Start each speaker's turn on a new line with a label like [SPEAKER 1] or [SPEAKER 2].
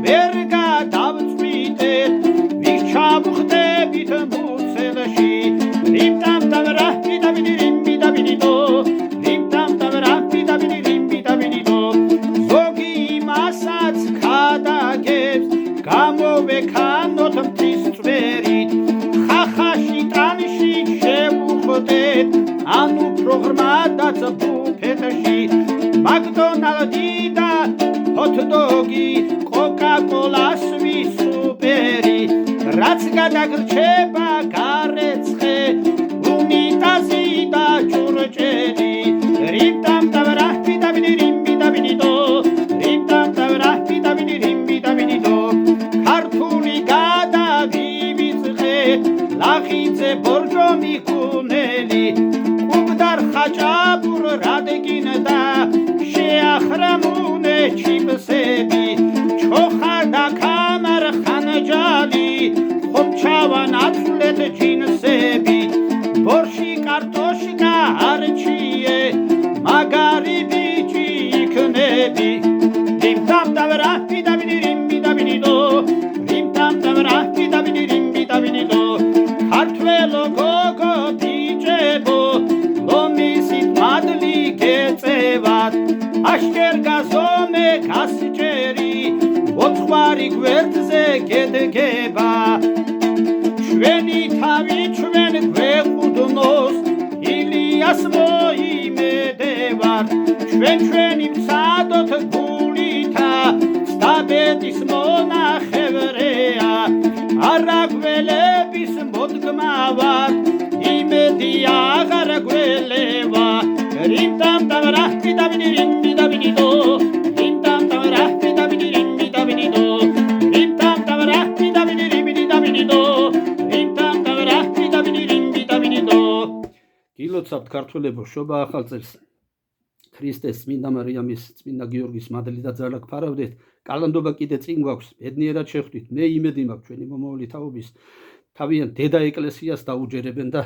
[SPEAKER 1] ვერ გადავწყვიტეთ ვინ ჩავხდებით მუცელში რიმ დამ დამ რაფი დავიდი რიმ დავიდი დო რიმ დამ დამ რაფი დავიდი რიმ დავიდი დო ზოგი იმასაც ქადაგებს გამოვექანოთ მთის წვერით ხახაში ტანში შევუხვდეთ ან უფრო ღრმადაც ბუფეტში მაკდონალდი და ჰოთ-დოგი კოკა-კოლას ვისუპერი რაც გადაგრჩება გარეცხე უნიტაზი და ჭურჭელი რიმ დამ დამ რაფი დავიდი რიმ დავიდი დო რიმ დამ დამ რაფი დავიდი რიმ დავიდი დო ქართული გადავივიწყე ლახიძე ბორჯომი კუნელი კუბდარ ხაჭაპურ რადგინდა შეახრამუნე ჩიბსები ჩოხა და ქამარ ხანჯალი ხომჩავან ათლეთ ჯინსები ბორში კარტოშკა არჩიე მაგარი ბიჭი იქნები რიმ დამ დამ რაფი დავიდი რიმ დავიდი დო რიმ დამ დამ რაფი დავიდი რიმ დავიდი დო ქართველო გოგო ბიჭებო ლომისით მადლი გეწევათ აშკერ გაზომე გასჭერი ოცხვარი გვერდზე გედგება ჩვენი თავი ჩვენ გვეყუდნოს ილიას მოიმედევართ ჩვენი მცადოთ გულითა სტაბეთის მონახევრეა არა გველების მოდგმა ვარ იმედი აღარ გველევა რიმ დამ დამ რაფი დავიდი რიმ დავიდი დო რიმ დამ დამ რაფი დავიდი რიმ დავიდი დო რიმ დამ დამ რაფი დავიდი რიმ დავიდი დო რიმ დამ დამ რაფი დავიდი რიმ დავიდი დო გილოცავთ ქართველებო შობა ახალ წელს ქრისტეს წმინდა მარიამის წმინდა გიორგის მადლი და ძალა გფარავდეთ კალანდობა კიდე წინ გვაქვს ბედნიერად შეხვდით მე იმედი მაქვს ჩვენი მომავალი თაობის თავიანთ დედა ეკლესიას დაუჯერებენ და